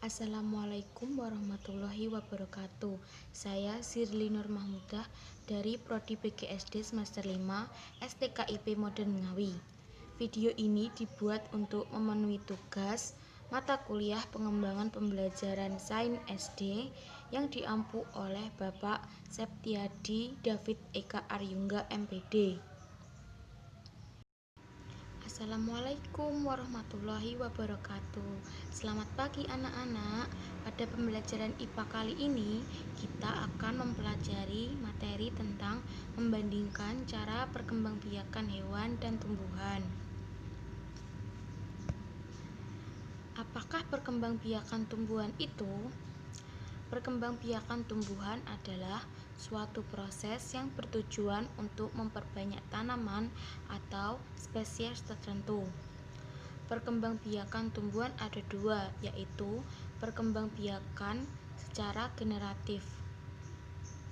Assalamualaikum warahmatullahi wabarakatuh. Saya Sirli Nur Mahmudah dari Prodi PGSD semester 5 STKIP Modern Ngawi. Video ini dibuat untuk memenuhi tugas mata kuliah pengembangan pembelajaran Sains SD yang diampu oleh Bapak Septiadi David Eka Aryungga MPD. Assalamualaikum warahmatullahi wabarakatuh. Selamat pagi anak-anak. Pada pembelajaran IPA kali ini, kita akan mempelajari materi tentang membandingkan cara perkembangbiakan hewan dan tumbuhan. Apakah perkembangbiakan tumbuhan itu? Perkembangbiakan tumbuhan adalah suatu proses yang bertujuan untuk memperbanyak tanaman atau spesies tertentu. Perkembangbiakan tumbuhan ada dua, yaitu perkembangbiakan secara generatif.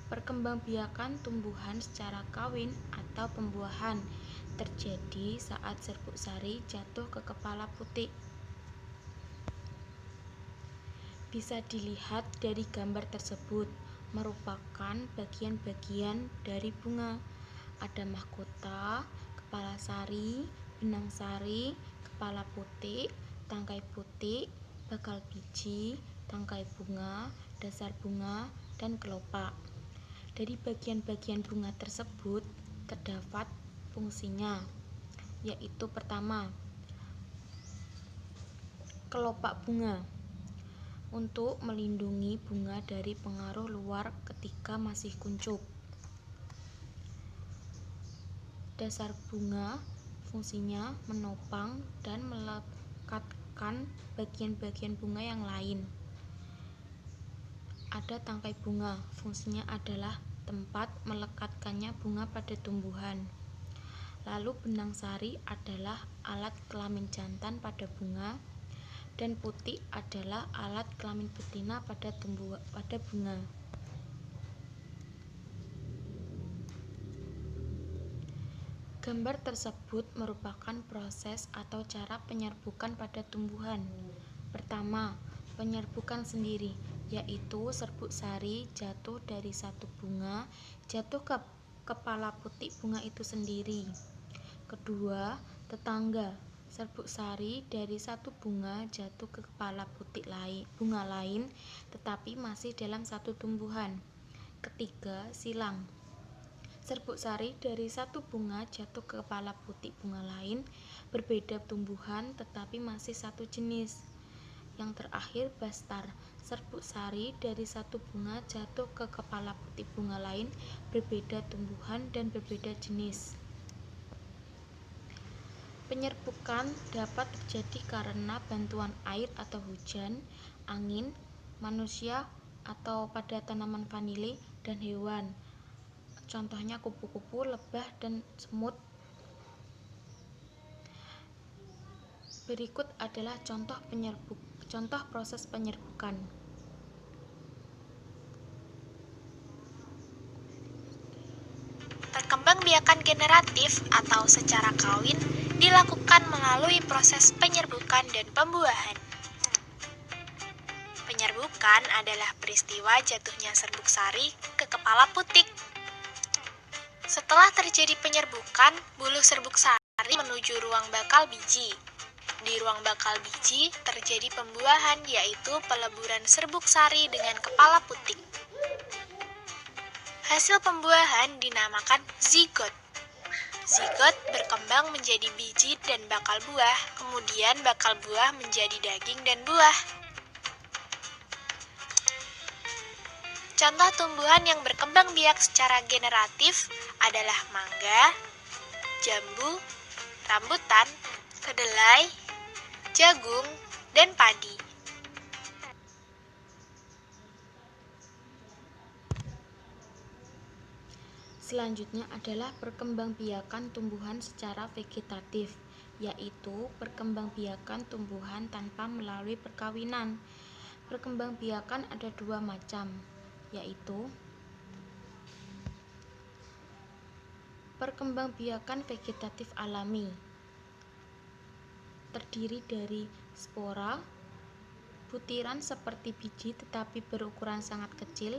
Perkembangbiakan tumbuhan secara kawin atau pembuahan terjadi saat serbuk sari jatuh ke kepala putik. Bisa dilihat dari gambar tersebut, merupakan bagian-bagian dari bunga. Ada mahkota, kepala sari, benang sari, kepala putik, tangkai putik, bakal biji, tangkai bunga, dasar bunga, dan kelopak. Dari bagian-bagian bunga tersebut terdapat fungsinya, yaitu pertama, kelopak bunga untuk melindungi bunga dari pengaruh luar ketika masih kuncup. Dasar bunga fungsinya menopang dan melekatkan bagian-bagian bunga yang lain. Ada tangkai bunga, fungsinya adalah tempat melekatkannya bunga pada tumbuhan. Lalu benang sari adalah alat kelamin jantan pada bunga, dan putik adalah alat kelamin betina pada bunga. Gambar tersebut merupakan proses atau cara penyerbukan pada tumbuhan. Pertama, penyerbukan sendiri, yaitu serbuk sari jatuh dari satu bunga, jatuh ke kepala putik bunga itu sendiri. Kedua, tetangga. Serbuk sari dari satu bunga jatuh ke kepala putik bunga lain, tetapi masih dalam satu tumbuhan. Ketiga, silang. Serbuk sari dari satu bunga jatuh ke kepala putik bunga lain, berbeda tumbuhan tetapi masih satu jenis. Yang terakhir, bastar. Serbuk sari dari satu bunga jatuh ke kepala putik bunga lain, berbeda tumbuhan dan berbeda jenis. Penyerbukan dapat terjadi karena bantuan air atau hujan, angin, manusia, atau pada tanaman vanili dan hewan. Contohnya kupu-kupu, lebah, dan semut. Berikut adalah contoh proses penyerbukan. Perkembangbiakan generatif atau secara kawin dilakukan melalui proses penyerbukan dan pembuahan. Penyerbukan adalah peristiwa jatuhnya serbuk sari ke kepala putik. Setelah terjadi penyerbukan, buluh serbuk sari menuju ruang bakal biji. Di ruang bakal biji terjadi pembuahan, yaitu peleburan serbuk sari dengan kepala putik. Hasil pembuahan dinamakan zigot. Zigot berkembang menjadi biji dan bakal buah, kemudian bakal buah menjadi daging dan buah. Contoh tumbuhan yang berkembang biak secara generatif adalah mangga, jambu, rambutan, kedelai, jagung, dan padi. Selanjutnya adalah perkembangbiakan tumbuhan secara vegetatif, yaitu perkembangbiakan tumbuhan tanpa melalui perkawinan. Perkembangbiakan ada dua macam, yaitu perkembangbiakan vegetatif alami, terdiri dari spora, butiran seperti biji tetapi berukuran sangat kecil.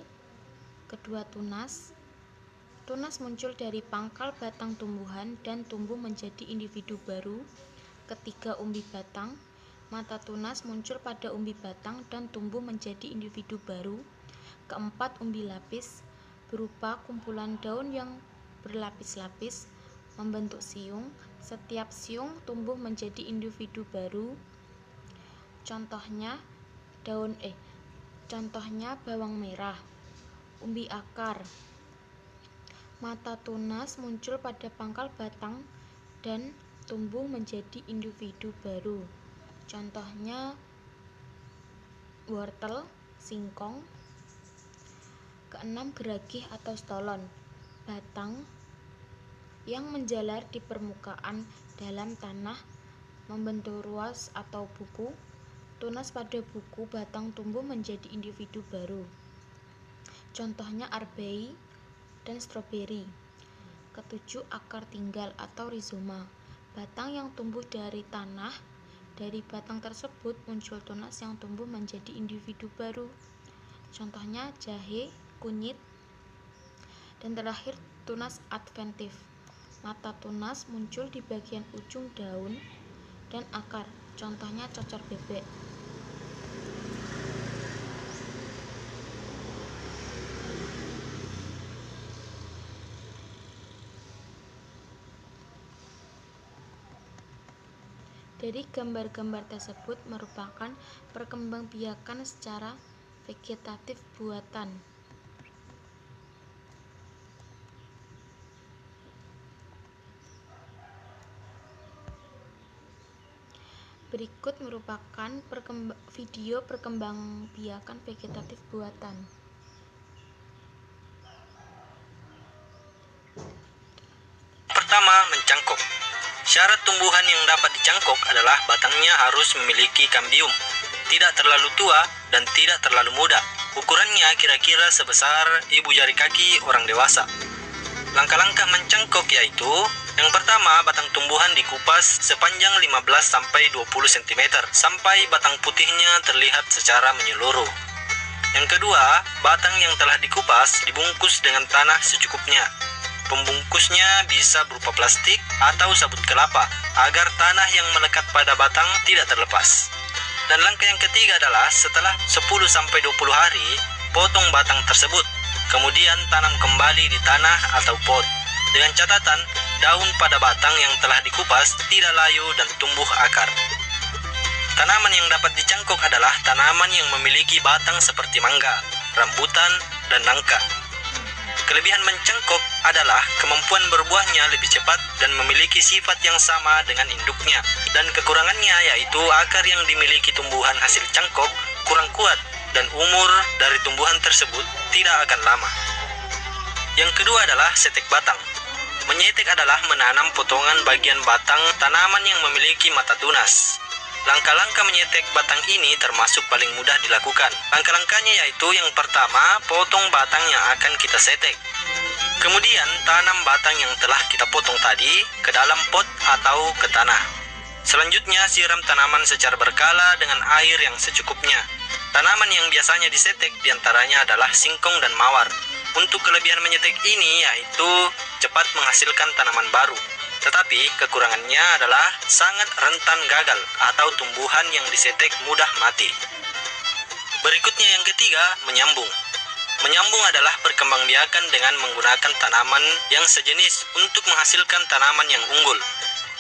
Kedua, tunas. Tunas muncul dari pangkal batang tumbuhan dan tumbuh menjadi individu baru. Ketiga, umbi batang. Mata tunas muncul pada umbi batang dan tumbuh menjadi individu baru. Keempat, umbi lapis, berupa kumpulan daun yang berlapis-lapis membentuk siung. Setiap siung tumbuh menjadi individu baru. Contohnya bawang merah. Umbi akar. Mata tunas muncul pada pangkal batang dan tumbuh menjadi individu baru. Contohnya wortel, singkong. Keenam, geragih atau stolon. Batang yang menjalar di permukaan dalam tanah membentuk ruas atau buku. Tunas pada buku batang tumbuh menjadi individu baru. Contohnya arbei dan stroberi. Ketujuh, akar tinggal atau rizoma. Batang yang tumbuh dari tanah. Dari batang tersebut muncul tunas yang tumbuh menjadi individu baru. Contohnya jahe, kunyit. Dan terakhir, tunas adventif. Mata tunas muncul di bagian ujung daun dan akar. Contohnya cocor bebek. Dari gambar-gambar tersebut merupakan perkembangbiakan secara vegetatif buatan. Berikut merupakan video perkembangbiakan vegetatif buatan. Pertama, mencangkok. Syarat tumbuhan yang dapat dicangkok adalah batangnya harus memiliki kambium, tidak terlalu tua dan tidak terlalu muda. Ukurannya kira-kira sebesar ibu jari kaki orang dewasa. Langkah-langkah mencangkok yaitu: yang pertama, batang tumbuhan dikupas sepanjang 15-20 cm sampai batang putihnya terlihat secara menyeluruh. Yang kedua, batang yang telah dikupas dibungkus dengan tanah secukupnya. Pembungkusnya bisa berupa plastik atau sabut kelapa agar tanah yang melekat pada batang tidak terlepas. Dan langkah yang ketiga adalah setelah 10-20 hari, potong batang tersebut. Kemudian tanam kembali di tanah atau pot. Dengan catatan, daun pada batang yang telah dikupas tidak layu dan tumbuh akar. Tanaman yang dapat dicangkok adalah tanaman yang memiliki batang seperti mangga, rambutan, dan nangka. Kelebihan mencangkok adalah kemampuan berbuahnya lebih cepat dan memiliki sifat yang sama dengan induknya. Dan kekurangannya yaitu akar yang dimiliki tumbuhan hasil cangkok kurang kuat dan umur dari tumbuhan tersebut tidak akan lama. Yang kedua adalah setek batang. Menyetek adalah menanam potongan bagian batang tanaman yang memiliki mata tunas. Langkah-langkah menyetek batang ini termasuk paling mudah dilakukan. Langkah-langkahnya yaitu: yang pertama, potong batang yang akan kita setek. Kemudian, tanam batang yang telah kita potong tadi ke dalam pot atau ke tanah. Selanjutnya, siram tanaman secara berkala dengan air yang secukupnya. Tanaman yang biasanya disetek diantaranya adalah singkong dan mawar. Untuk kelebihan menyetek ini yaitu cepat menghasilkan tanaman baru. Tetapi kekurangannya adalah sangat rentan gagal atau tumbuhan yang disetek mudah mati. Berikutnya yang ketiga, menyambung. Menyambung adalah perkembangbiakan dengan menggunakan tanaman yang sejenis untuk menghasilkan tanaman yang unggul.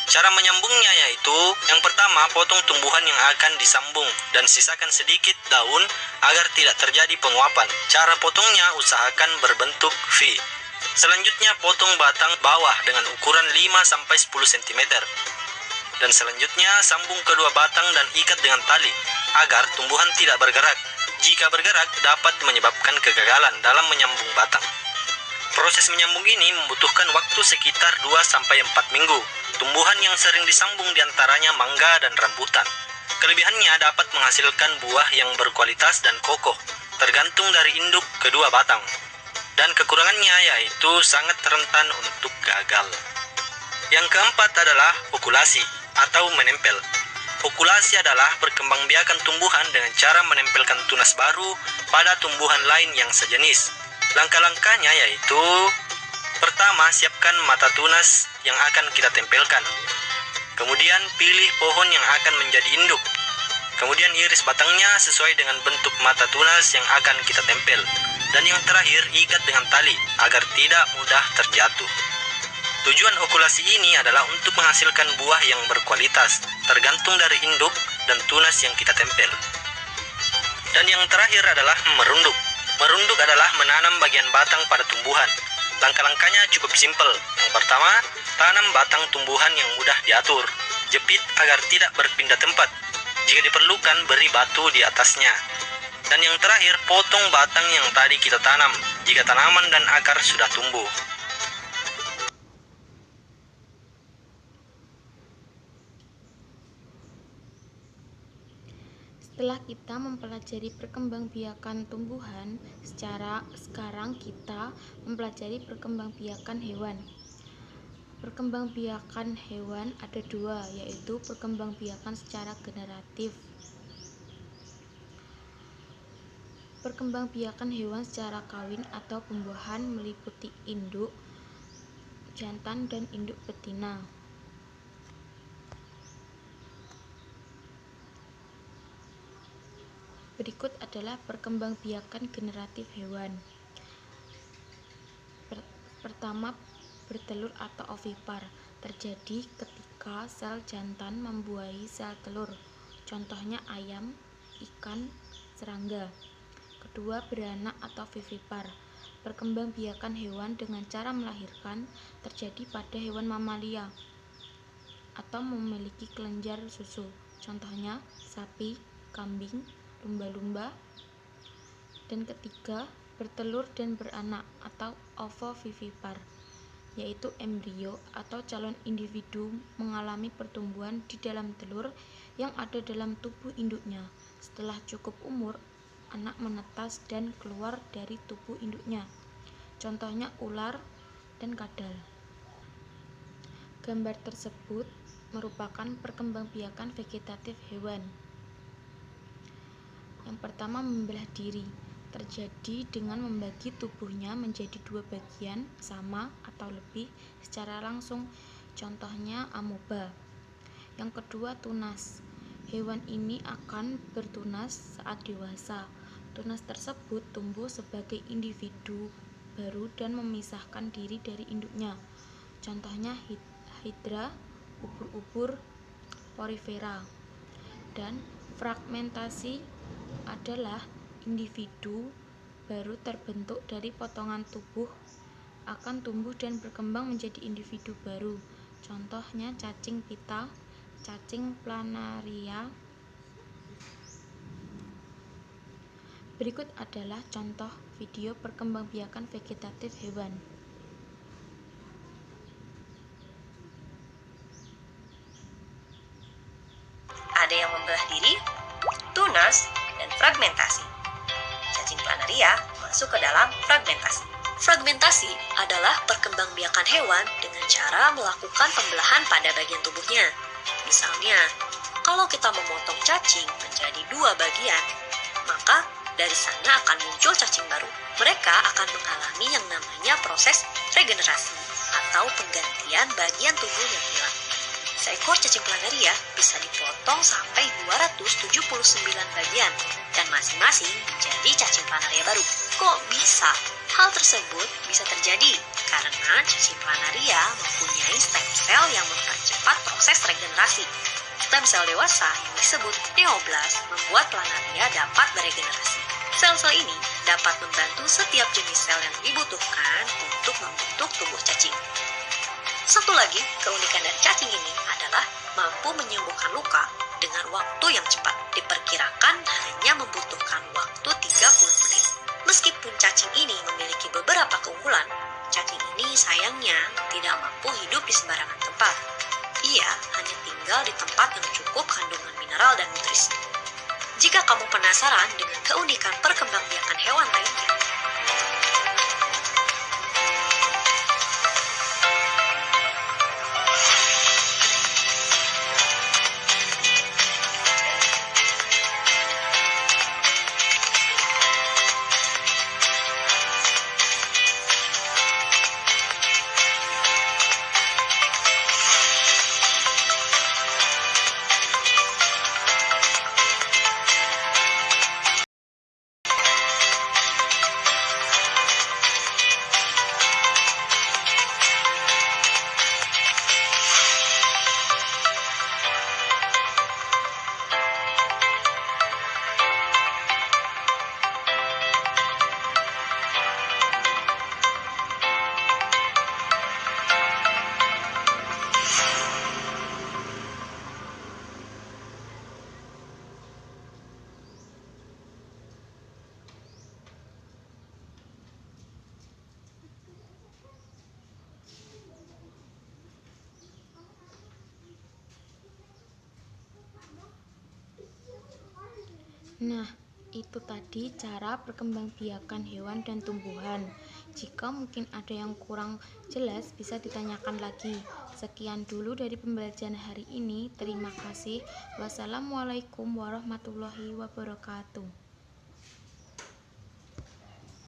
Cara menyambungnya yaitu: yang pertama, potong tumbuhan yang akan disambung dan sisakan sedikit daun agar tidak terjadi penguapan. Cara potongnya usahakan berbentuk V. Selanjutnya, potong batang bawah dengan ukuran 5-10 cm. Dan selanjutnya, sambung kedua batang dan ikat dengan tali agar tumbuhan tidak bergerak. Jika bergerak, dapat menyebabkan kegagalan dalam menyambung batang. Proses menyambung ini membutuhkan waktu sekitar 2-4 minggu. Tumbuhan yang sering disambung diantaranya mangga dan rambutan. Kelebihannya dapat menghasilkan buah yang berkualitas dan kokoh, tergantung dari induk kedua batang. Dan kekurangannya yaitu sangat rentan untuk gagal. Yang keempat adalah okulasi atau menempel. Okulasi adalah perkembangbiakan tumbuhan dengan cara menempelkan tunas baru pada tumbuhan lain yang sejenis. Langkah-langkahnya yaitu: pertama, siapkan mata tunas yang akan kita tempelkan. Kemudian pilih pohon yang akan menjadi induk. Kemudian iris batangnya sesuai dengan bentuk mata tunas yang akan kita tempel. Dan yang terakhir, ikat dengan tali agar tidak mudah terjatuh. Tujuan okulasi ini adalah untuk menghasilkan buah yang berkualitas, tergantung dari induk dan tunas yang kita tempel. Dan yang terakhir adalah merunduk. Merunduk adalah menanam bagian batang pada tumbuhan. Langkah-langkahnya cukup simpel. Yang pertama, tanam batang tumbuhan yang mudah diatur. Jepit agar tidak berpindah tempat. Jika diperlukan, beri batu di atasnya. Dan yang terakhir, potong batang yang tadi kita tanam jika tanaman dan akar sudah tumbuh. Setelah kita mempelajari perkembangbiakan tumbuhan, sekarang kita mempelajari perkembangbiakan hewan. Perkembangbiakan hewan ada dua, yaitu perkembangbiakan secara generatif. Perkembangbiakan hewan secara kawin atau pembuahan meliputi induk jantan dan induk betina. Berikut adalah perkembangbiakan generatif hewan. Pertama, bertelur atau ovipar terjadi ketika sel jantan membuahi sel telur. Contohnya ayam, ikan, serangga. Kedua, beranak atau vivipar. Perkembangbiakan hewan dengan cara melahirkan terjadi pada hewan mamalia atau memiliki kelenjar susu. Contohnya sapi, kambing, lumba-lumba. Dan ketiga, bertelur dan beranak atau ovovivipar, yaitu embrio atau calon individu mengalami pertumbuhan di dalam telur yang ada dalam tubuh induknya. Setelah cukup umur, anak menetas dan keluar dari tubuh induknya. Contohnya ular dan kadal. Gambar tersebut merupakan perkembangbiakan vegetatif hewan. Yang pertama, membelah diri terjadi dengan membagi tubuhnya menjadi dua bagian sama atau lebih secara langsung. Contohnya amoeba. Yang kedua, tunas. Hewan ini akan bertunas saat dewasa. Tunas tersebut tumbuh sebagai individu baru dan memisahkan diri dari induknya. Contohnya hidra, ubur-ubur, porifera. Dan fragmentasi adalah individu baru terbentuk dari potongan tubuh akan tumbuh dan berkembang menjadi individu baru. Contohnya cacing pita, cacing planaria. Berikut adalah contoh video perkembangbiakan vegetatif hewan. Ada yang membelah diri, tunas, dan fragmentasi. Cacing planaria masuk ke dalam fragmentasi. Fragmentasi adalah perkembangbiakan hewan dengan cara melakukan pembelahan pada bagian tubuhnya. Misalnya, kalau kita memotong cacing menjadi dua bagian, maka dari sana akan muncul cacing baru. Mereka akan mengalami yang namanya proses regenerasi atau penggantian bagian tubuh yang hilang. Seekor cacing planaria bisa dipotong sampai 279 bagian dan masing-masing menjadi cacing planaria baru. Kok bisa? Hal tersebut bisa terjadi karena cacing planaria mempunyai stem sel yang mempercepat proses regenerasi. Stem sel dewasa yang disebut neoblast membuat planaria dapat beregenerasi. Sel-sel ini dapat membantu setiap jenis sel yang dibutuhkan untuk membentuk tubuh cacing. Satu lagi keunikan dari cacing ini adalah mampu menyembuhkan luka dengan waktu yang cepat. Diperkirakan hanya membutuhkan waktu 30 menit. Meskipun cacing ini memiliki beberapa keunggulan, cacing ini sayangnya tidak mampu hidup di sembarangan tempat. Ia hanya tinggal di tempat yang cukup kandungan mineral dan nutrisi. Jika kamu penasaran dengan keunikan perkembangbiakan hewan lainnya, Nah, itu tadi cara perkembangbiakan hewan dan tumbuhan. Jika mungkin ada yang kurang jelas, bisa ditanyakan lagi. Sekian dulu dari pembelajaran hari ini. Terima kasih. Wassalamualaikum warahmatullahi wabarakatuh.